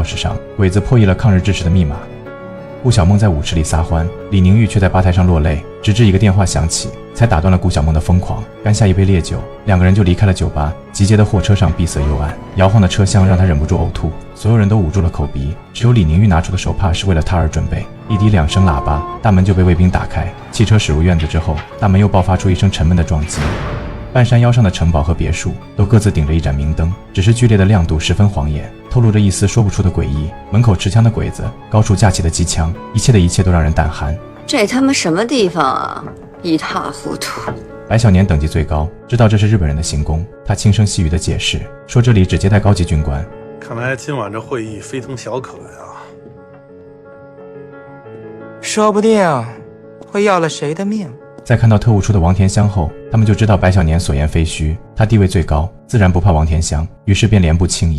钥匙上，鬼子破译了抗日志士的密码。顾小梦在舞池里撒欢，李宁玉却在吧台上落泪，直至一个电话响起，才打断了顾小梦的疯狂，干下一杯烈酒，两个人就离开了酒吧。集结的货车上闭塞幽暗，摇晃的车厢让他忍不住呕吐，所有人都捂住了口鼻，只有李宁玉拿出的手帕是为了他而准备。一滴两声喇叭，大门就被卫兵打开，汽车驶入院子之后，大门又爆发出一声沉闷的撞击。半山腰上的城堡和别墅都各自顶着一盏明灯，只是剧烈的亮度十分晃眼，透露着一丝说不出的诡异。门口持枪的鬼子，高处架起的机枪，一切都让人胆寒。这他妈什么地方啊，一塌糊涂。白小年等级最高，知道这是日本人的行宫，他轻声细语地解释说这里只接待高级军官。看来今晚这会议非同小可呀。说不定会要了谁的命。在看到特务处的王田香后，他们就知道白小年所言非虚，他地位最高，自然不怕王田香，于是便连步轻移。